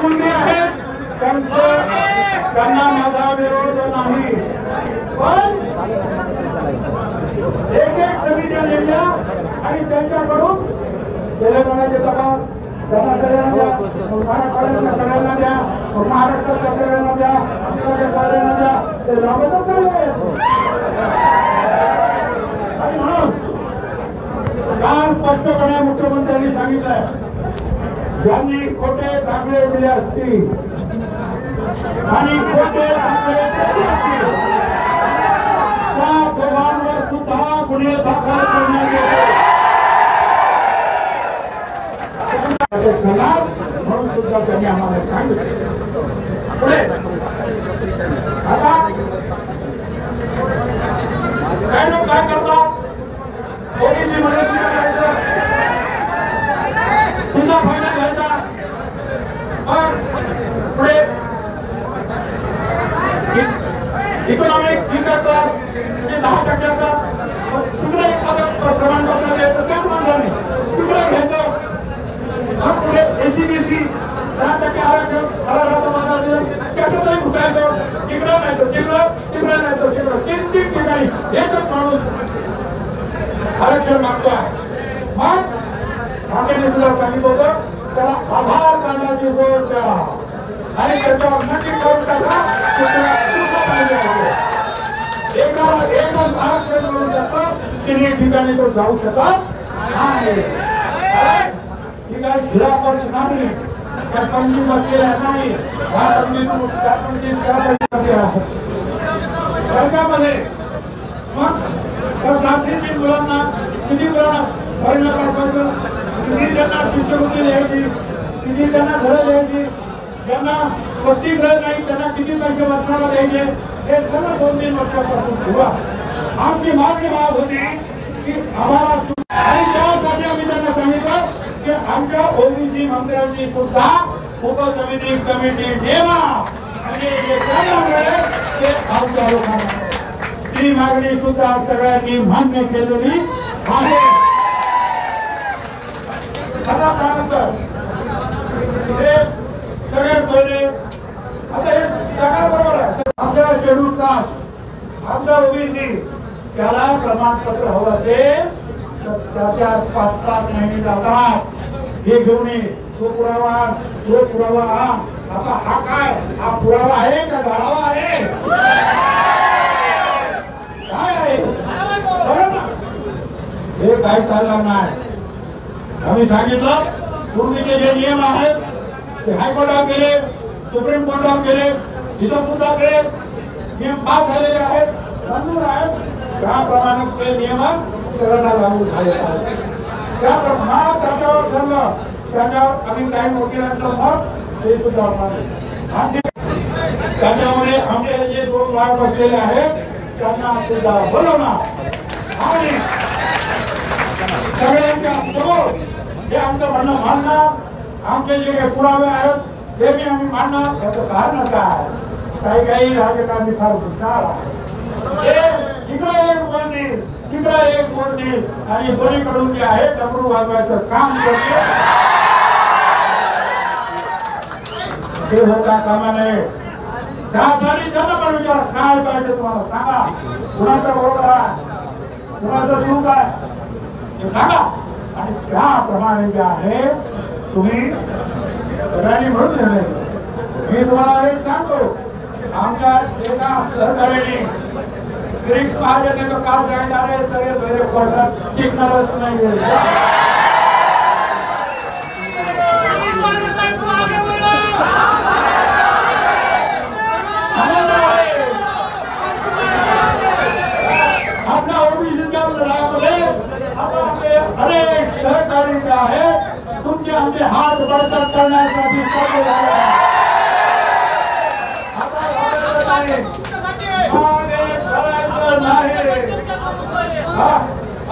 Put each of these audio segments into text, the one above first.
कुणबी आहेत त्यांना माझा विरोध नाही, पण एक एक समित्या नेमल्या आणि त्यांच्याकडून तेलंगणाचे तपास त्यांना सगळ्यांना द्या, मराठवाड्यातल्या सगळ्यांना द्या, महाराष्ट्रातल्या सगळ्यांना द्या, आमच्या सगळ्यांना द्या, ते लागतच नाही. आणि म्हणून काल स्पष्टपणे मुख्यमंत्र्यांनी सांगितलंय, ज्यांनी खोटे दाखले दिले असतील आणि खोटे दाखले दिले असतील त्या दोघांवर सुद्धा गुन्हे दाखल करण्यात येतील म्हणून सुद्धा त्यांनी आम्हाला सांगितलं. पुढे आता काय लोक काय करतात, ओबीसी मध्ये करायचं, तुझा फायदा घ्यायचा, पण पुढे इकॉनॉमिक इन्कम क्लास म्हणजे 10% तिकडे प्रमाणपत्र द्यायचं, त्याच माणसाने तिकडे घ्यायचं. पुढे एसीबीसी 10% आरक्षण माझा दिलं, त्याच्यातही घुसायचं, तिकडं नाही तर तिकडं नाही तर तिकडं, 3 ठिकाणी एकच माणूस आरक्षण मागतो आहे. मग आम्ही तुला सांगितलं होतं, त्याला आधार कार्डाची जोड द्या आणि त्याच्यावर नक्की करून टाका, एकाला एकच आरक्षण मिळून जातं, 3 ठिकाणी तो जाऊ शकत नाही. ही काय खिलाफत नाही, त्या पंचवीस केल्या नाही, वर्गामध्ये मग त्या जातीतील मुलांना किती मुलांना भरणं पाठवायचं, किती त्यांना शिष्यवृत्ती द्यायची, किती त्यांना घरं द्यायची, ज्यांना वसतिगृह नाही त्यांना किती पैसे वर्षाला द्यायचे, हे सर्व 2-3 वर्षापासून सुरू आहे. आमची मागणी होती की आम्हाला, आणि त्यासाठी आम्ही त्यांना सांगितलं की आमच्या ओबीसी मंत्र्यांची सुद्धा उपसमिती कमिटी नेमा आणि ते आमच्या लोकांना ती मागणी सुद्धा सगळ्यांनी मान्य केलेली आहे. आता त्यानंतर हे सगळे सोयरे आता हे सगळं बरोबर आहे. आमच्या शेड्यूल कास्ट, आमचा ओबीसी त्याला प्रमाणपत्र हवं असेल तर त्याच्या 5-5 महिने जातात, हे घेऊन ये, तो पुरावा आता हा काय, हा पुरावा आहे का गाळावा आहे, काय आहे हे काय चालणार नाही. आम्ही सांगितलं पूर्वीचे जे नियम आहेत ते हायकोर्टात गेले, सुप्रीम कोर्टात गेले, इथं सुद्धा गेले, नियम पास झालेले आहेत, मंजूर आहेत, त्याप्रमाणे ते नियम सगळ्यांना लागू झाले आहेत. त्याप्रमाणे त्याच्यावर ठरलं, त्याच्यावर आम्ही काही वकिलांचं मत ते सुद्धा मानले. त्याच्यामुळे आमचे जे 2 लाख बसलेले आहेत त्यांना सुद्धा बोलवणार आणि सगळ्यांच्या समोर हे आमचं म्हणणं मांडणार, आमचे जे पुरावे आहेत ते मी आम्ही मांडणार. याचं कारण काय, काही राजकारणी फार हुशार आहे, इकडे एक बोलतील, तिकडे एक बोलतील आणि दोन्हीकडून जे आहे डमरू वाजवायचं काम करते, ते होता कामा नये. त्यासाठी त्यांना पण विचार काय पाहिजे तुम्हाला सांगा, कुणाचा बरोबर आहे, कुणाचं चूक आहे हे सांगा आणि त्याप्रमाणे जे आहे तुम्ही सगळ्यांनी म्हणून निर्णय. मी तुम्हाला एक सांगतो, आमच्या एका सहकार्याने ग्रीक महाजनाचं काम करणारे सगळे बरे कोर्टात टिकणारच नाही. आपल्या ओबीसीच्या लढ्यामध्ये अनेक सहकारी जे आहेत तुमचे आमचे हात बळकट करण्यासाठी सज्ज झाले आहेत.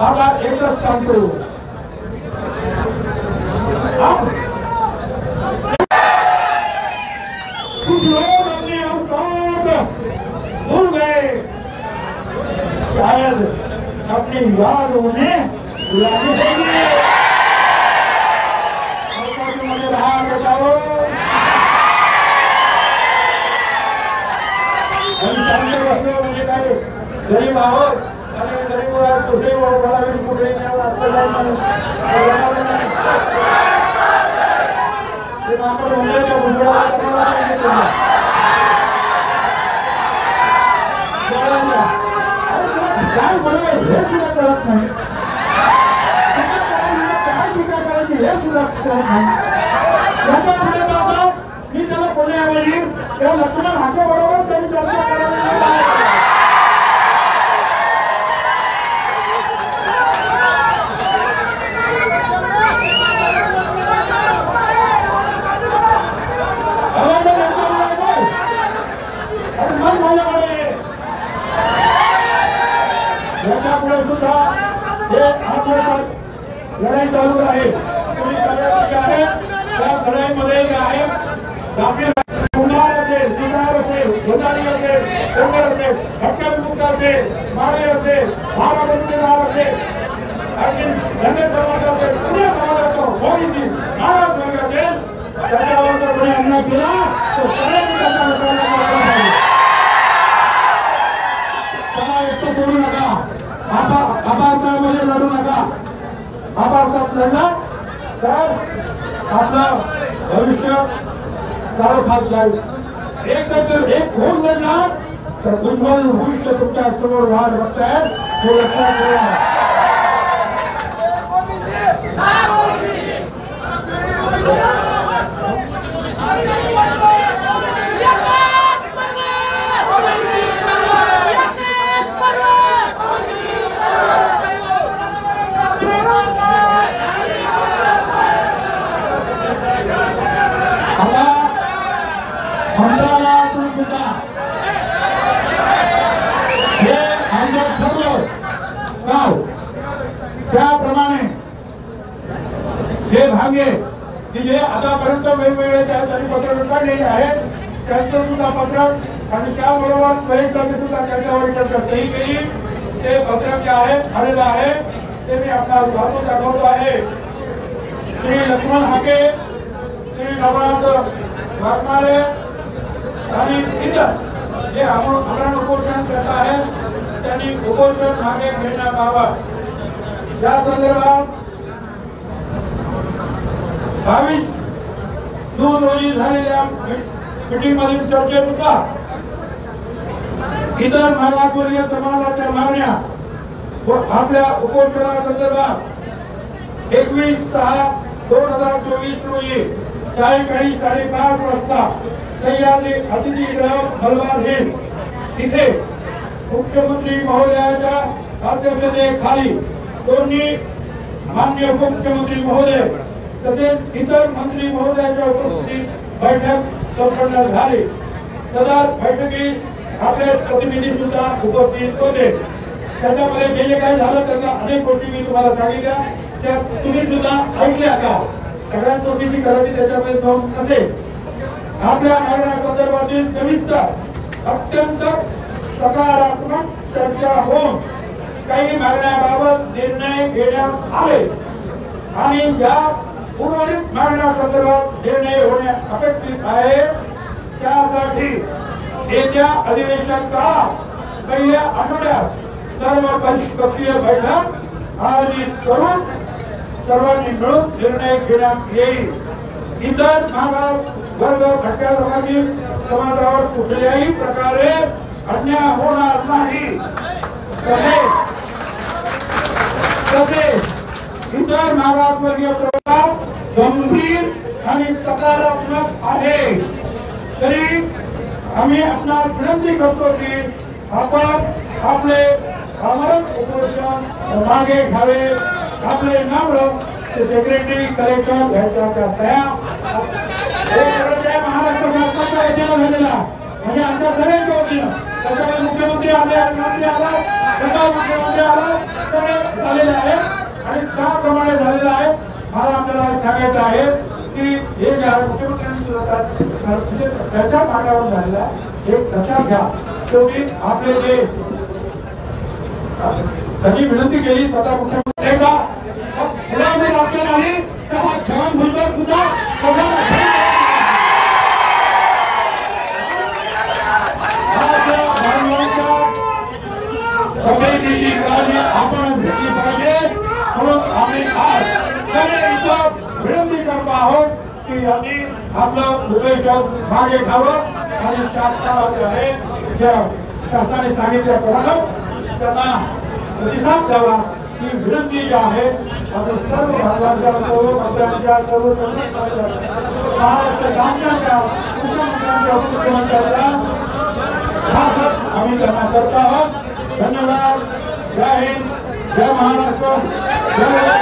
आता एकच सांगतो, कुछ लोग अपने औकात भूल गए, शायद अपनी याद उन्हें बुलानी चाहिए. बताओ गरीब आहोत आणि गरीब कुठे ओळखावी कुठे काय बरोबर हे सुद्धा कळत नाही काय टीका करायची हे सुद्धा कळत नाही याच्या पुढे बाबा मी त्याला पुण्याऐवजी त्या लक्ष्मण हाके बरोबर त्यांनी चर्चा करायला याच्यापुढे सुद्धा हे लढाई चालू आहे त्या लढाईमध्ये जे आहे असेल शिकार असेल गोदारी असेल डोंगर असेल हक्कमुक्त असेल माळे असेल महाराष्ट्र असेल आणखी धनगर समाज असेल पुण्या समाजाचा होळीची महाराज वर्ग असेल त्याच्यावर जर कोणी अन्याय केला तर सगळ्यांनी त्याचा करू नका आपापसामध्ये लढू नका आपापसात लढला तर आपलं भविष्य खात जाईल एक होऊन लढणार तर दुश्मन भविष्य तुमच्या समोर वाढ बघतायत हे लक्षात ठेवा त्याप्रमाणे जे भागे की जे आतापर्यंत वेगवेगळे त्यासाठी पत्रक काढलेले आहेत त्यांचं सुद्धा पत्रक आणि त्याबरोबर प्रयत्नाने सुद्धा त्याच्यावर चर्चा सही केली ते पत्रक जे आहे आलेलं आहे ते मी आपल्याला दाखवतो आहे श्री लक्ष्मण हाके श्री नवनाथ वाघमारे आणि इतर जे आमरण उपोषण करत आहेत त्यांनी उपोषण मागे घेण्याबाबत या संदर्भात 22 जून रोजी झालेल्या मीटिंगमधील चर्चेनुसार इतर मागासवर्गीय समाजाच्या मागण्या व आपल्या उपोषणासंदर्भात 21/6/2024 रोजी सायंकाळी 5:30 वाजता सह्याद्री अतिथीगृह मलबार हिल तिथे मुख्यमंत्री महोदयाच्या अध्यक्षतेखाली दोन्ही माननीय उपमुख्यमंत्री महोदय तसेच इतर मंत्री महोदयाच्या उपस्थितीत बैठक संपन्न झाली सदर बैठकीत आपले प्रतिनिधी सुद्धा उपस्थित होते त्याच्यामध्ये जे जे काही झालं त्याच्या अनेक गोष्टी मी तुम्हाला सांगितल्या त्या तुम्ही सुद्धा ऐकल्या का सगळ्या गोष्टीची करायची त्याच्यामध्ये नोंद नसेल आपल्या मागण्या संदर्भातील सविस्तर अत्यंत सकारात्मक चर्चा होऊन काही मागण्याबाबत निर्णय घेण्यात आले आणि या उर्वरित मागण्या संदर्भात निर्णय होणे अपेक्षित आहे त्यासाठी येत्या अधिवेशन काळात पहिल्या आठवड्यात सर्व पक्षीय बैठक आयोजित करून सर्वांनी मिळून निर्णय घेण्यात येईल इतर मागास वर्ग भटक्या लोकांची समाजावर कुठल्याही प्रकारे अन्याय होणार नाही तसेच इतर मागासवर्गीय प्रकार गंभीर आणि सकारात्मक आहे तरी आम्ही आपणास विनंती करतो की आपण आपले आमरण उपोषण मागे घ्यावे आपले नाव सेक्रेटरी कलेक्टर घ्यायच्या सह्या महाराष्ट्र शासनाच्या वतीनं झालेला म्हणजे आमच्या सगळ्यांच्या वतीनं त्याच्यामध्ये मुख्यमंत्री आले मंत्री आला मुख्यमंत्री आला सगळे झालेले आहेत आणि त्याप्रमाणे झालेलं आहे मला आपल्याला सांगायचं आहे की हे जे मुख्यमंत्र्यांनी सुद्धा त्याच्या मागावर झालेला एक लक्षात घ्या शेवटी आपले जे त्यांनी विनंती केली स्वतः मुख्यमंत्री वाक्य नाही तेव्हा छगन भुजबळ सुद्धा की यांनी आपलं उद्देशक मागे घ्यावं आणि शासनाला जे आहे ज्या शासनाने सांगितल्याप्रमाणे त्यांना प्रतिसाद द्यावा ही विनंती जी आहे आपण सर्व भागांच्या सर्व मंत्र्यांच्या सर्व महाराष्ट्र राज्याच्या मुख्यमंत्र्यांच्या उपमुख्यमंत्र्यांच्या आम्ही त्यांना करत आहोत। धन्यवाद। जय हिंद, जय महाराष्ट्र, जय